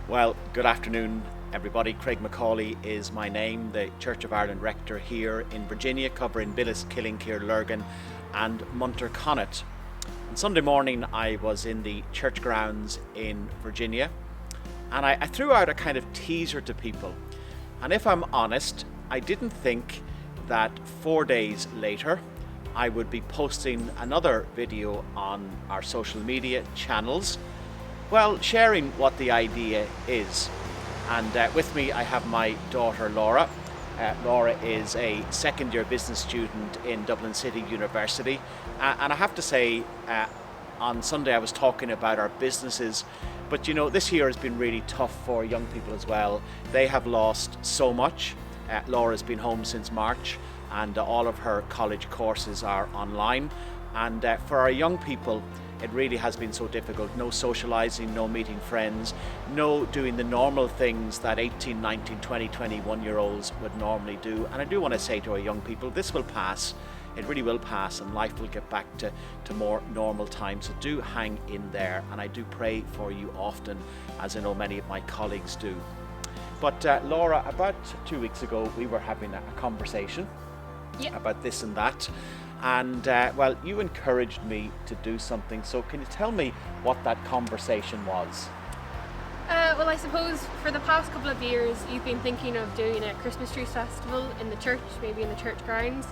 Well, good afternoon, everybody. Craig Macaulay is my name, the Church of Ireland rector here in Virginia, covering Billis, Killinkere, Lurgan and Munter Connaught. On Sunday morning, I was in the church grounds in Virginia, and I threw out a kind of teaser to people. And if I'm honest, I didn't think that 4 days later, I would be posting another video on our social media channels, well, sharing what the idea is. And with me, I have my daughter, Laura. Laura is a second year business student in Dublin City University. And I have to say, on Sunday, I was talking about our businesses. But you know, this year has been really tough for young people as well. They have lost so much. Laura's been home since March, and all of her college courses are online. And for our young people, it really has been so difficult. No socializing, no meeting friends, no doing the normal things that 18, 19, 20, 21-year-olds would normally do. And I do want to say to our young people, this will pass. It really will pass, and life will get back to more normal times. So do hang in there, and I do pray for you often, as I know many of my colleagues do. But Laura, about 2 weeks ago, we were having a conversation about this and that. And well, you encouraged me to do something. So can you tell me what that conversation was? Well, I suppose for the past couple of years, you've been thinking of doing a Christmas tree festival in the church, maybe in the church grounds.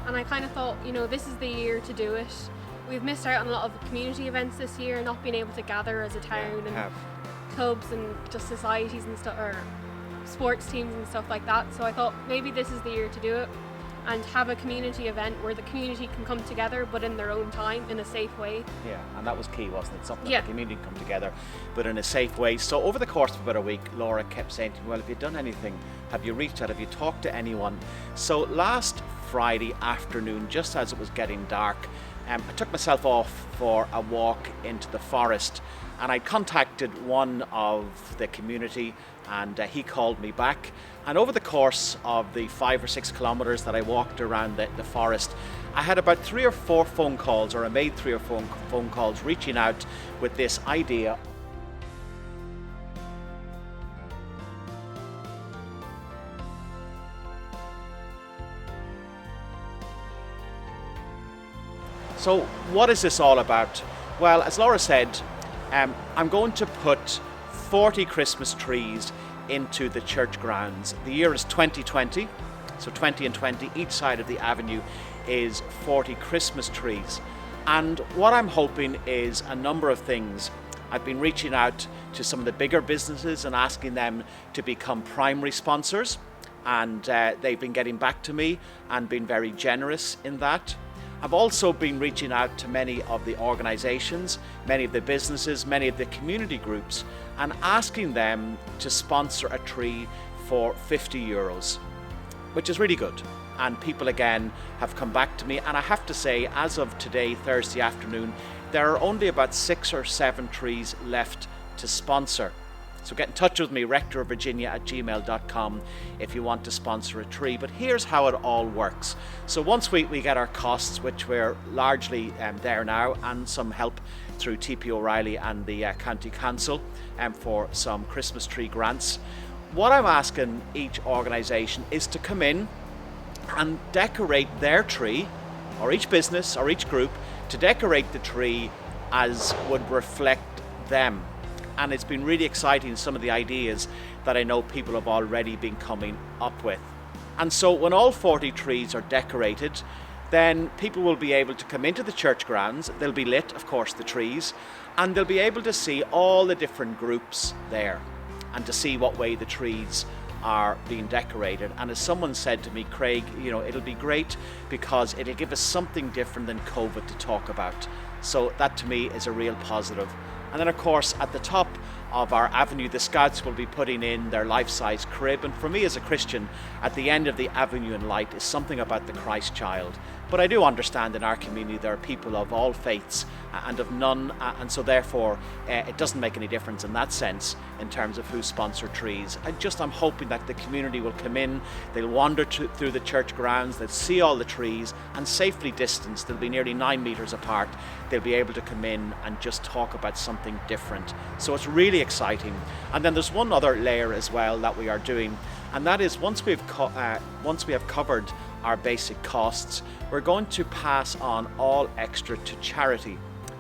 And I kind of thought, you know, this is the year to do it. We've missed out on a lot of community events this year, not being able to gather as a town and clubs and just societies and stuff, or sports teams and stuff like that. So I thought maybe this is the year to do it and have a community event where the community can come together, but in their own time, in a safe way. Yeah, and that was key, wasn't it? Something that the community can come together, but in a safe way. So over the course of about a week, Laura kept saying to me, well, have you done anything? Have you reached out? Have you talked to anyone? So last Friday afternoon, just as it was getting dark, I took myself off for a walk into the forest, and I contacted one of the community, and he called me back. And over the course of the 5 or 6 kilometers that I walked around the forest, I had about 3 or 4 phone calls, or I made 3 or 4 phone calls reaching out with this idea. So what is this all about? Well, as Laura said, I'm going to put 40 Christmas trees into the church grounds. The year is 2020, so 20 and 20, each side of the avenue is 40 Christmas trees. And what I'm hoping is a number of things. I've been reaching out to some of the bigger businesses and asking them to become primary sponsors, and they've been getting back to me and been very generous in that. I've also been reaching out to many of the organisations, many of the businesses, many of the community groups, and asking them to sponsor a tree for €50, which is really good. And people again have come back to me, and I have to say, as of today, Thursday afternoon, there are only about 6 or 7 trees left to sponsor. So get in touch with me, rectorofvirginia@gmail.com, if you want to sponsor a tree. But here's how it all works. So once we get our costs, which we're largely there now, and some help through TP O'Reilly and the County Council for some Christmas tree grants, what I'm asking each organisation is to come in and decorate their tree, or each business or each group, to decorate the tree as would reflect them. And it's been really exciting, some of the ideas that I know people have already been coming up with. And so when all 40 trees are decorated, then people will be able to come into the church grounds. They'll be lit, of course, the trees, and they'll be able to see all the different groups there and to see what way the trees are being decorated. And as someone said to me, Craig, you know, it'll be great because it'll give us something different than COVID to talk about. So that to me is a real positive. And then of course at the top of our avenue, the Scouts will be putting in their life-size crib. And for me as a Christian, at the end of the avenue in light is something about the Christ child. But I do understand in our community there are people of all faiths and of none, and so therefore it doesn't make any difference in that sense in terms of who sponsor trees. I'm hoping that the community will come in, they'll wander through the church grounds, they'll see all the trees, and safely distanced, they'll be nearly 9 metres apart, they'll be able to come in and just talk about something different. So it's really exciting. And then there's one other layer as well that we are doing, and that is once we have covered our basic costs, we're going to pass on all extra to charity.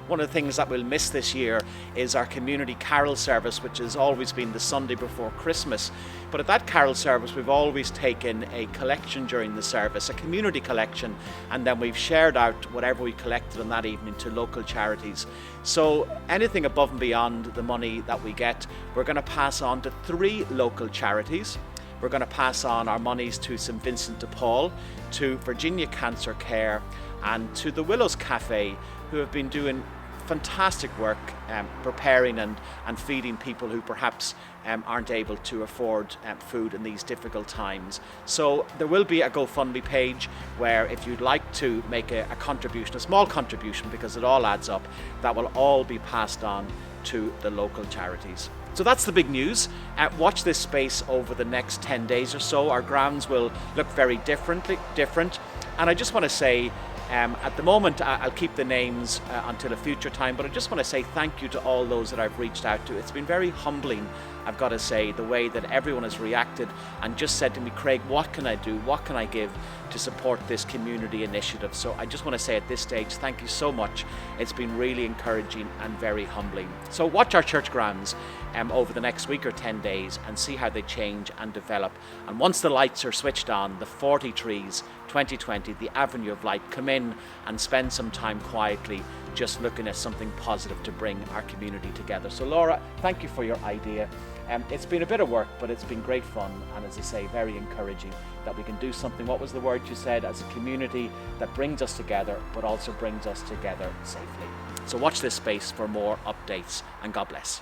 One of the things that we'll miss this year is our community carol service, which has always been the Sunday before Christmas. But at that carol service, we've always taken a collection during the service, a community collection, and then we've shared out whatever we collected on that evening to local charities. So anything above and beyond the money that we get, we're going to pass on to 3 local charities. We're going to pass on our monies to St Vincent de Paul, to Virginia Cancer Care, and to the Willows Cafe, who have been doing fantastic work preparing and feeding people who perhaps aren't able to afford food in these difficult times. So there will be a GoFundMe page where if you'd like to make a contribution, a small contribution, because it all adds up, that will all be passed on to the local charities. So that's the big news. Watch this space over the next 10 days or so. Our grounds will look very different. And I just want to say, at the moment, I'll keep the names until a future time, but I just want to say thank you to all those that I've reached out to. It's been very humbling, I've got to say, the way that everyone has reacted and just said to me, Craig, what can I do? What can I give to support this community initiative? So I just want to say at this stage, thank you so much. It's been really encouraging and very humbling. So watch our church grounds over the next week or 10 days and see how they change and develop. And once the lights are switched on, the 40 trees 2020, the Avenue of Light, come in and spend some time quietly just looking at something positive to bring our community together. So Laura, thank you for your idea. It's been a bit of work, but it's been great fun, and as I say, very encouraging that we can do something, what was the word you said, as a community that brings us together, but also brings us together safely. So watch this space for more updates, and God bless.